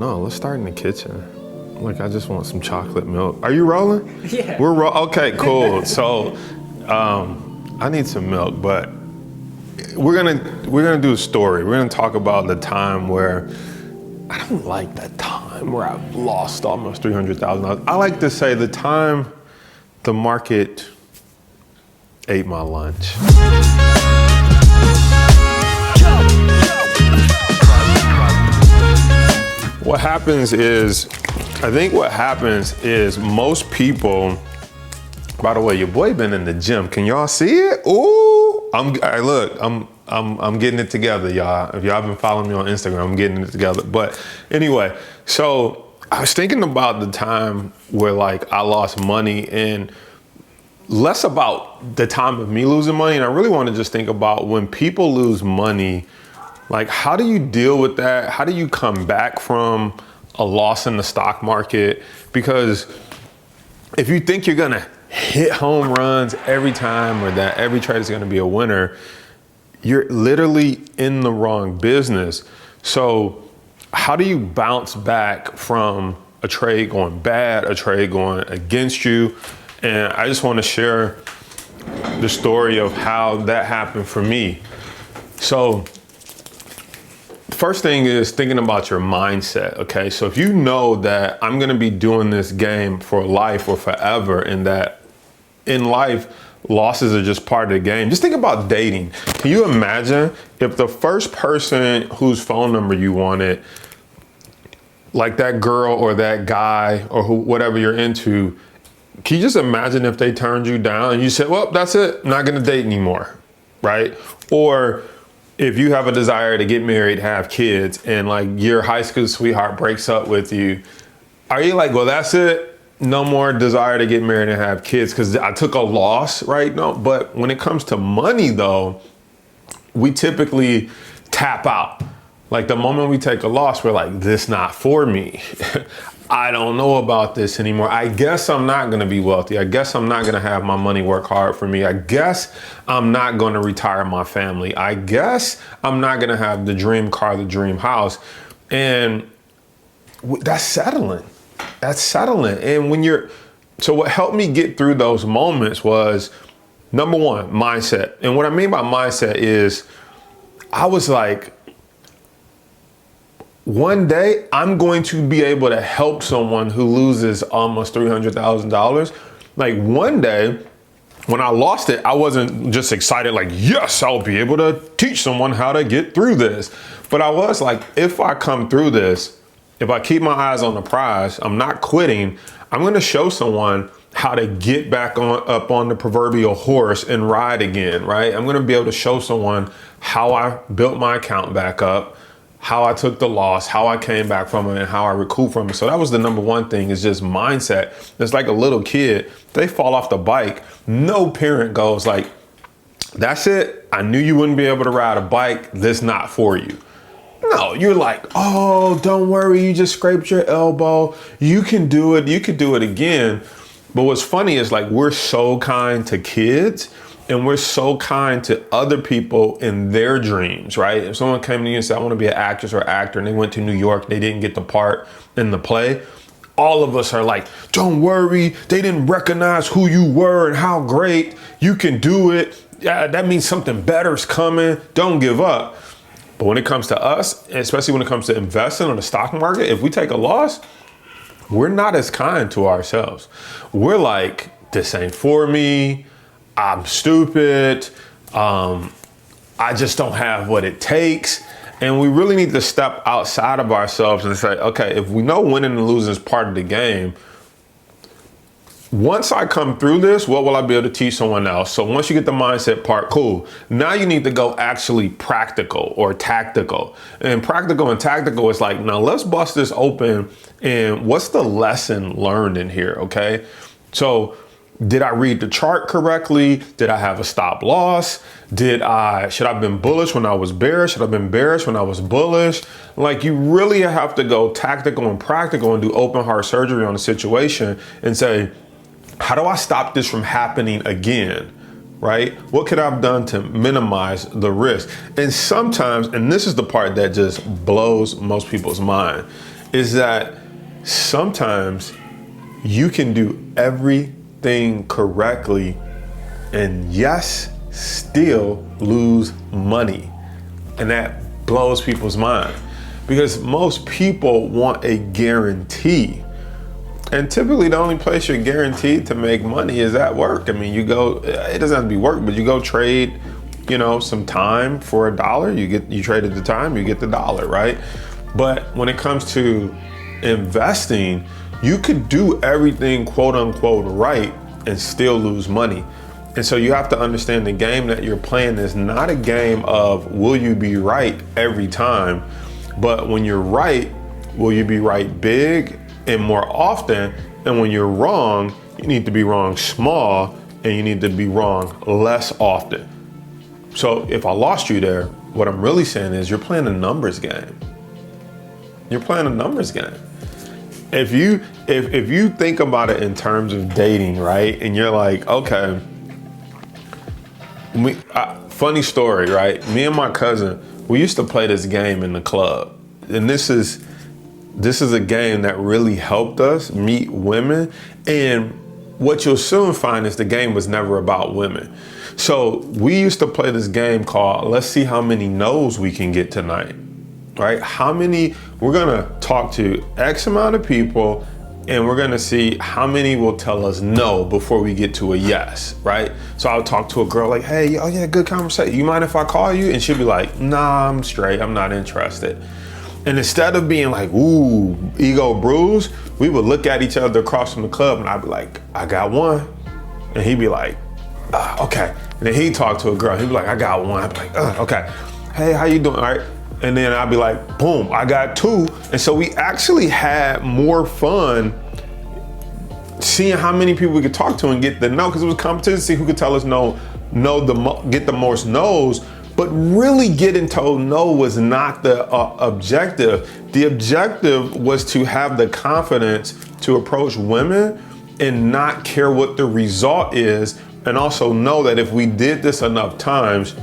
No, let's start in the kitchen. Like, I just want some chocolate milk. Are you rolling? Yeah. Okay, cool. So, I need some milk, but we're gonna do a story. We're gonna talk about the time where I don't like that time where I've lost almost $300,000. I like to say the time the market ate my lunch. What happens is, I think what happens is most people, by the way, your boy been in the gym. Can y'all see it? Ooh, I'm getting it together, y'all. If y'all been following me on Instagram, I'm getting it together. But anyway, so I was thinking about the time where like I lost money, and less about the time of me losing money. And I really want to just think about when people lose money, like, how do you deal with that? How do you come back from a loss in the stock market? Because if you think you're gonna hit home runs every time, or that every trade is gonna be a winner, you're literally in the wrong business. So how do you bounce back from a trade going bad, a trade going against you? And I just wanna share the story of how that happened for me. So, first thing is thinking about your mindset, okay? So if you know that I'm gonna be doing this game for life or forever, and that in life, losses are just part of the game. Just think about dating. Can you imagine if the first person whose phone number you wanted, like that girl or that guy or whatever you're into, can you just imagine if they turned you down and you said, well, that's it, I'm not gonna date anymore, right? Or if you have a desire to get married, have kids, and like your high school sweetheart breaks up with you, are you like, well, that's it, no more desire to get married and have kids because I took a loss, right? No, but when it comes to money though, we typically tap out. Like the moment we take a loss, we're like, this not for me. I don't know about this anymore. I guess I'm not gonna be wealthy. I guess I'm not gonna have my money work hard for me. I guess I'm not gonna retire my family. I guess I'm not gonna have the dream car, the dream house. And that's settling. That's settling. And so what helped me get through those moments was, number one, mindset. And what I mean by mindset is, I was like, one day I'm going to be able to help someone who loses almost $300,000. Like one day when I lost it, I wasn't just excited like, yes, I'll be able to teach someone how to get through this. But I was like, if I come through this, if I keep my eyes on the prize, I'm not quitting, I'm gonna show someone how to get back up on the proverbial horse and ride again, right? I'm gonna be able to show someone how I built my account back up, how I took the loss, how I came back from it, and how I recouped from it. So that was the number one thing, is just mindset. It's like a little kid, they fall off the bike. No parent goes like, that's it, I knew you wouldn't be able to ride a bike, this not for you. No, you're like, oh, don't worry, you just scraped your elbow, you can do it, you could do it again. But what's funny is like, we're so kind to kids, and we're so kind to other people in their dreams, right? If someone came to you and said, I want to be an actress or actor, and they went to New York, they didn't get the part in the play, all of us are like, don't worry, they didn't recognize who you were and how great, you can do it. Yeah, that means something better is coming, don't give up. But when it comes to us, especially when it comes to investing on the stock market, if we take a loss, we're not as kind to ourselves. We're like, this ain't for me, I'm stupid, I just don't have what it takes. And we really need to step outside of ourselves and say, okay, if we know winning and losing is part of the game, once I come through this, what will I be able to teach someone else? So once you get the mindset part, cool. Now you need to go actually practical or tactical. And practical and tactical is like, now let's bust this open, and what's the lesson learned in here, okay? So did I read the chart correctly? Did I have a stop loss? Should I have been bullish when I was bearish? Should I have been bearish when I was bullish? Like, you really have to go tactical and practical and do open heart surgery on the situation and say, how do I stop this from happening again? Right? What could I have done to minimize the risk? And sometimes, and this is the part that just blows most people's mind, is that sometimes you can do everything correctly and yes, still lose money. And that blows people's mind because most people want a guarantee. And typically the only place you're guaranteed to make money is at work. I mean, you go, it doesn't have to be work, but you go trade, you know, some time for $1, you traded the time, you get the dollar, right? But when it comes to investing, you could do everything quote unquote right and still lose money. And so you have to understand the game that you're playing is not a game of will you be right every time, but when you're right, will you be right big and more often? And when you're wrong, you need to be wrong small and you need to be wrong less often. So if I lost you there, what I'm really saying is you're playing a numbers game. You're playing a numbers game. If you think about it in terms of dating, right? And you're like, okay, funny story, right? Me and my cousin, we used to play this game in the club. And this is a game that really helped us meet women. And what you'll soon find is the game was never about women. So we used to play this game called, let's see how many no's we can get tonight, right? We're gonna talk to X amount of people and we're gonna see how many will tell us no before we get to a yes, right? So I'll talk to a girl like, hey, oh yeah, good conversation. You mind if I call you? And she'll be like, nah, I'm straight, I'm not interested. And instead of being like, ooh, ego bruised, we would look at each other across from the club and I'd be like, I got one. And he'd be like, okay. And then he'd talk to a girl, he'd be like, I got one. I'd be like, okay. Hey, how you doing? All right. And then I'd be like, boom, I got two. And so we actually had more fun seeing how many people we could talk to and get the no, because it was competition to see who could tell us no, get the most no's. But really getting told no was not the objective. The objective was to have the confidence to approach women and not care what the result is, and also know that if we did this enough times,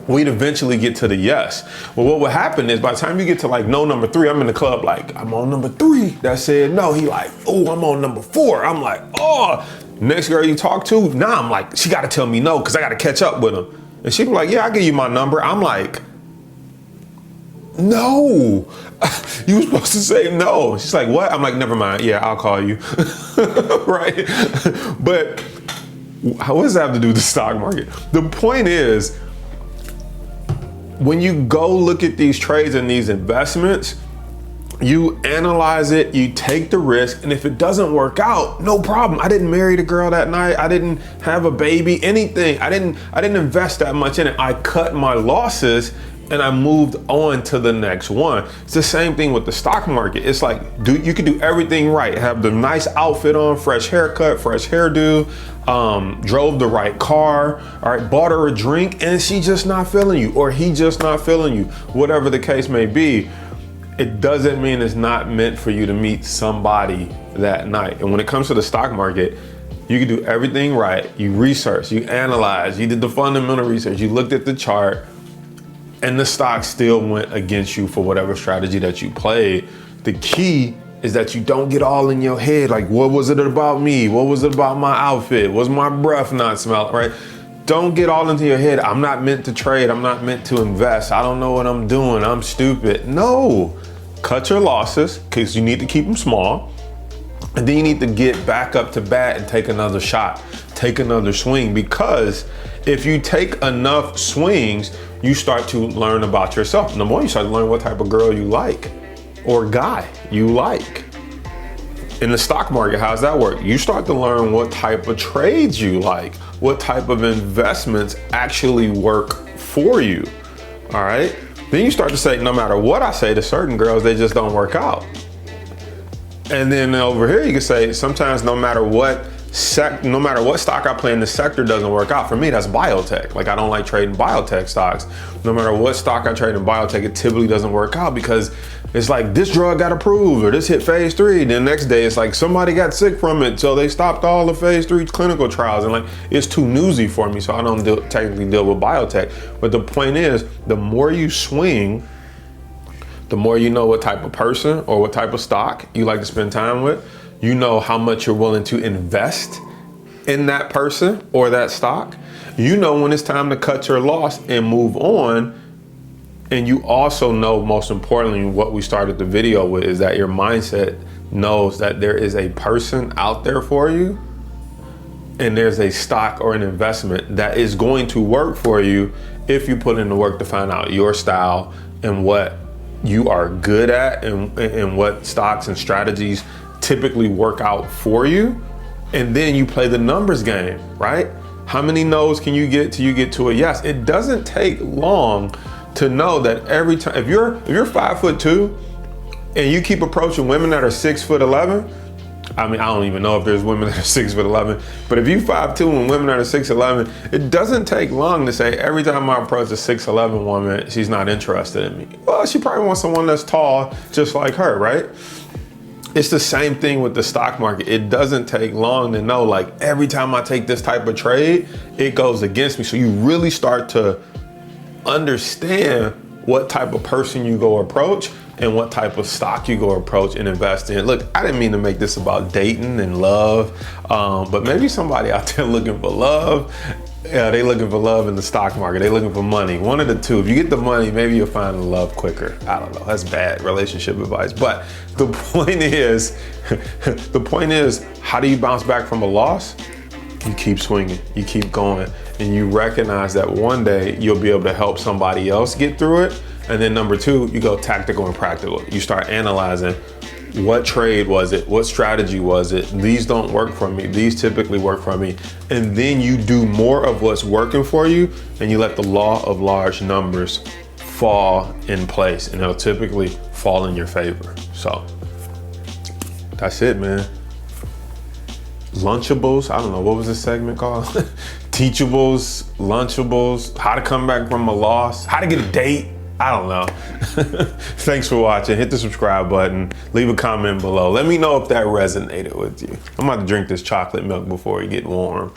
we'd eventually get to the yes. Well, what would happen is by the time you get to like no number 3, I'm in the club like, I'm on number 3 that said no. He like, oh, I'm on number 4. I'm like, oh. Next girl you talk to, now I'm like, she gotta tell me no because I gotta catch up with him. And she'd be like, yeah, I'll give you my number. I'm like, no, you were supposed to say no. She's like, what? I'm like, never mind. Yeah, I'll call you. Right? But what does that have to do with the stock market? The point is, when you go look at these trades and these investments, you analyze it, you take the risk, and if it doesn't work out, no problem. I didn't marry the girl that night. I didn't have a baby, anything. I didn't invest that much in it. I cut my losses and I moved on to the next one. It's the same thing with the stock market. It's like, you could do everything right. Have the nice outfit on, fresh haircut, fresh hairdo, drove the right car, all right, bought her a drink, and she just not feeling you, or he just not feeling you, whatever the case may be. It doesn't mean it's not meant for you to meet somebody that night. And when it comes to the stock market, you can do everything right. You research, you analyze, you did the fundamental research, you looked at the chart, and the stock still went against you for whatever strategy that you played. The key is that you don't get all in your head, like, what was it about me? What was it about my outfit? Was my breath not smelling, right? Don't get all into your head. I'm not meant to trade. I'm not meant to invest. I don't know what I'm doing. I'm stupid. No, cut your losses because you need to keep them small. And then you need to get back up to bat and take another shot, take another swing, because if you take enough swings, you start to learn about yourself. And the more you start to learn what type of girl you like or guy you like. In the stock market, how's that work? You start to learn what type of trades you like, what type of investments actually work for you, all right? Then you start to say, no matter what I say to certain girls, they just don't work out. And then over here, you can say, sometimes no matter what stock I play in the sector doesn't work out. For me, that's biotech. Like, I don't like trading biotech stocks. No matter what stock I trade in biotech, it typically doesn't work out because it's like this drug got approved or this hit phase 3. Then the next day it's like somebody got sick from it, so they stopped all the phase 3 clinical trials. And like, it's too newsy for me, so I don't technically deal with biotech. But the point is, the more you swing, The more you know what type of person or what type of stock you like to spend time with, you know how much you're willing to invest in that person or that stock. You know when it's time to cut your loss and move on. And you also know, most importantly, what we started the video with, is that your mindset knows that there is a person out there for you, and there's a stock or an investment that is going to work for you if you put in the work to find out your style and what you are good at, and what stocks and strategies typically work out for you. And then you play the numbers game, right? How many no's can you get till you get to a yes? It doesn't take long to know that every time, if you're 5'2" and you keep approaching women that are 6'11", I mean, I don't even know if there's women that are 6'11", but if you 5'2" and women that are 6'11", it doesn't take long to say, every time I approach a 6'11" woman, she's not interested in me. Well, she probably wants someone that's tall, just like her, right? It's the same thing with the stock market. It doesn't take long to know, like, every time I take this type of trade, it goes against me. So you really start to understand what type of person you go approach and what type of stock you go approach and invest in. Look, I didn't mean to make this about dating and love, but maybe somebody out there looking for love, they looking for love in the stock market, they looking for money. One of the two. If you get the money, maybe you'll find the love quicker. I don't know, that's bad relationship advice. But the point is, how do you bounce back from a loss? You keep swinging, you keep going, and you recognize that one day you'll be able to help somebody else get through it. And then number two, you go tactical and practical. You start analyzing, what trade was it? What strategy was it? These don't work for me. These typically work for me. And then you do more of what's working for you, and you let the law of large numbers fall in place, and it'll typically fall in your favor. So that's it, man. Lunchables, I don't know, what was this segment called? Teachables, Lunchables, how to come back from a loss, how to get a date, I don't know. Thanks for watching. Hit the subscribe button, leave a comment below. Let me know if that resonated with you. I'm about to drink this chocolate milk before it gets warm.